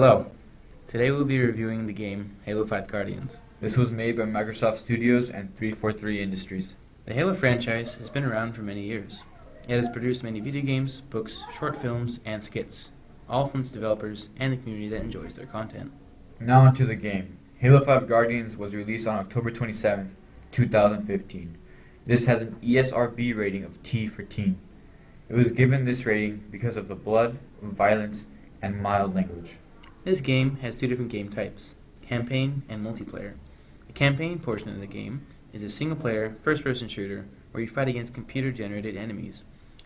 Hello. Today we'll be reviewing the game Halo 5 Guardians. This was made by Microsoft Studios and 343 Industries. The Halo franchise has been around for many years. It has produced many video games, books, short films, and skits, all from its developers and the community that enjoys their content. Now onto the game. Halo 5 Guardians was released on October 27th, 2015. This has an ESRB rating of T for teen. It was given this rating because of the blood, violence, and mild language. This game has two different game types, campaign and multiplayer. The campaign portion of the game is a single-player, first-person shooter where you fight against computer-generated enemies.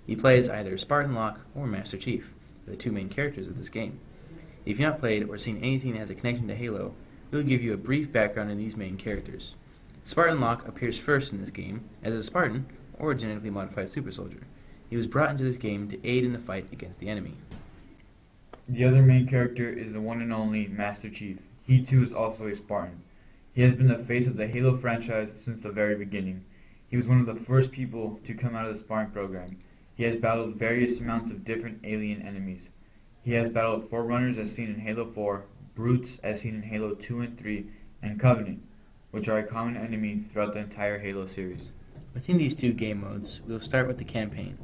You play as either Spartan Locke or Master Chief, the two main characters of this game. If you've not played or seen anything that has a connection to Halo, we'll give you a brief background on these main characters. Spartan Locke appears first in this game as a Spartan or a genetically modified super soldier. He was brought into this game to aid in the fight against the enemy. The other main character is the one and only Master Chief. He too is also a Spartan. He has been the face of the Halo franchise since the very beginning. He was one of the first people to come out of the Spartan program. He has battled various amounts of different alien enemies. He has battled Forerunners as seen in Halo 4, Brutes as seen in Halo 2 and 3, and Covenant, which are a common enemy throughout the entire Halo series. Within these two game modes, we'll start with the campaign.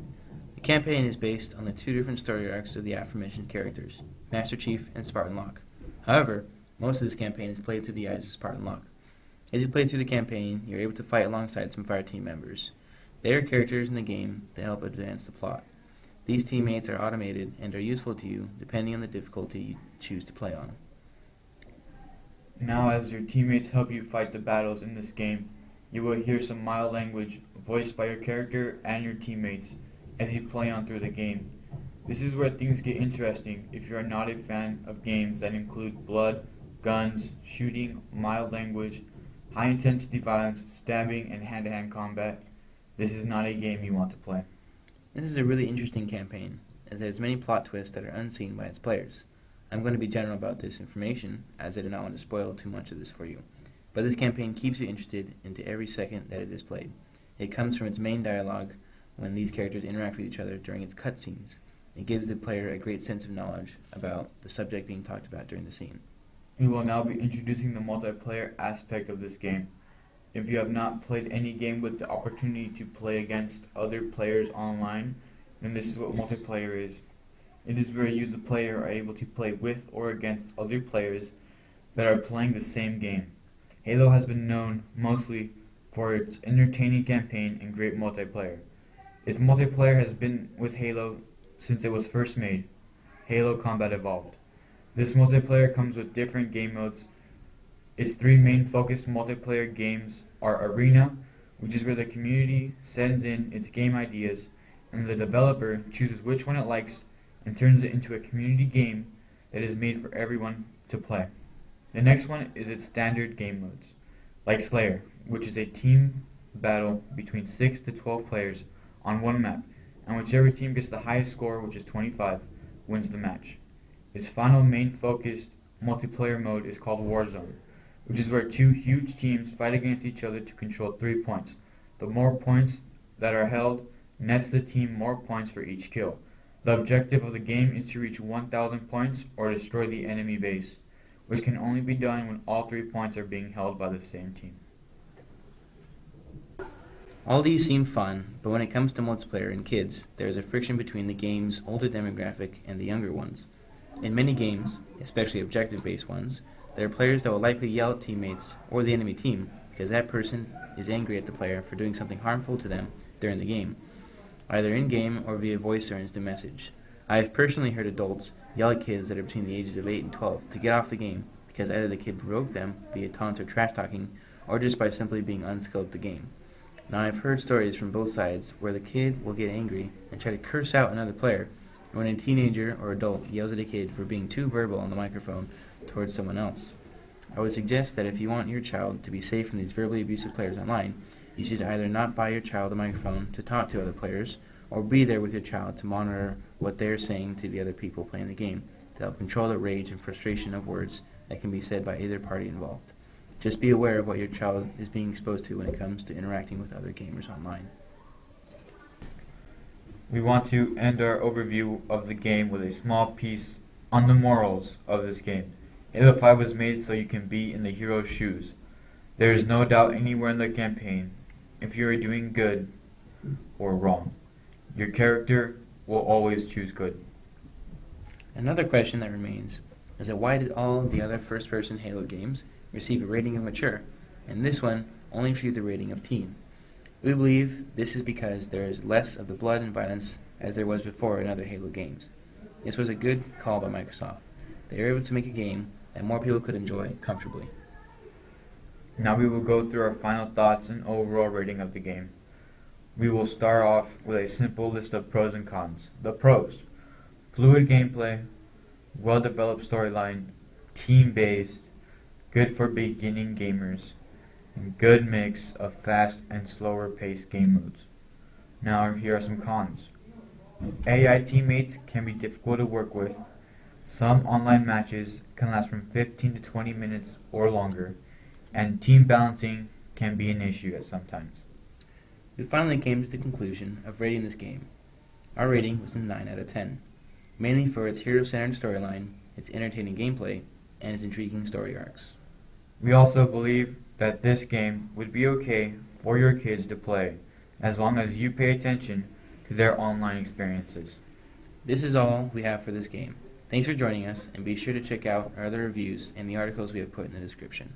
The campaign is based on the two different story arcs of the aforementioned characters, Master Chief and Spartan Locke. However, most of this campaign is played through the eyes of Spartan Locke. As you play through the campaign, you're able to fight alongside some Fireteam members. They are characters in the game that help advance the plot. These teammates are automated and are useful to you depending on the difficulty you choose to play on. Now as your teammates help you fight the battles in this game, you will hear some mild language voiced by your character and your teammates as you play on through the game. This is where things get interesting if you are not a fan of games that include blood, guns, shooting, mild language, high intensity violence, stabbing, and hand-to-hand combat. This is not a game you want to play. This is a really interesting campaign, as there's many plot twists that are unseen by its players. I'm going to be general about this information, as I do not want to spoil too much of this for you. But this campaign keeps you interested into every second that it is played. It comes from its main dialogue when these characters interact with each other during its cutscenes. It gives the player a great sense of knowledge about the subject being talked about during the scene. We will now be introducing the multiplayer aspect of this game. If you have not played any game with the opportunity to play against other players online, then this is what multiplayer is. It is where you, the player, are able to play with or against other players that are playing the same game. Halo has been known mostly for its entertaining campaign and great multiplayer. Its multiplayer has been with Halo since it was first made, Halo Combat Evolved. This multiplayer comes with different game modes. Its three main focused multiplayer games are Arena, which is where the community sends in its game ideas, and the developer chooses which one it likes and turns it into a community game that is made for everyone to play. The next one is its standard game modes, like Slayer, which is a team battle between 6 to 12 players on one map, and whichever team gets the highest score, which is 25, wins the match. Its final main focused multiplayer mode is called Warzone, which is where two huge teams fight against each other to control 3 points. The more points that are held nets the team more points for each kill. The objective of the game is to reach 1,000 points or destroy the enemy base, which can only be done when all 3 points are being held by the same team. All these seem fun, but when it comes to multiplayer and kids, there is a friction between the game's older demographic and the younger ones. In many games, especially objective-based ones, there are players that will likely yell at teammates or the enemy team because that person is angry at the player for doing something harmful to them during the game, either in-game or via voice or instant message. I have personally heard adults yell at kids that are between the ages of 8 and 12 to get off the game because either the kid provoked them via taunts or trash talking or just by simply being unskilled at the game. Now I've heard stories from both sides where the kid will get angry and try to curse out another player when a teenager or adult yells at a kid for being too verbal on the microphone towards someone else. I would suggest that if you want your child to be safe from these verbally abusive players online, you should either not buy your child a microphone to talk to other players, or be there with your child to monitor what they're saying to the other people playing the game to help control the rage and frustration of words that can be said by either party involved. Just be aware of what your child is being exposed to when it comes to interacting with other gamers online. We want to end our overview of the game with a small piece On the morals of this game, Halo 5 was made so you can be in the hero's shoes. There is no doubt anywhere in the campaign if you are doing good or wrong. Your character will always choose good. Another question that remains is that why did all the other first-person Halo games receive a rating of mature, and this one only received a rating of teen? We believe this is because there is less of the blood and violence as there was before in other Halo games. This was a good call by Microsoft. They were able to make a game that more people could enjoy comfortably. Now we will go through our final thoughts and overall rating of the game. We will start off with a simple list of pros and cons. The pros: fluid gameplay, well-developed storyline, team-based, good for beginning gamers, and good mix of fast and slower paced game modes. Now here are some cons. AI teammates can be difficult to work with. Some online matches can last from 15 to 20 minutes or longer, and team balancing can be an issue at sometimes. We finally came to the conclusion of rating this game. Our rating was a 9 out of 10, mainly for its hero-centered storyline, its entertaining gameplay, and its intriguing story arcs. We also believe that this game would be okay for your kids to play as long as you pay attention to their online experiences. This is all we have for this game. Thanks for joining us, and be sure to check out our other reviews and the articles we have put in the description.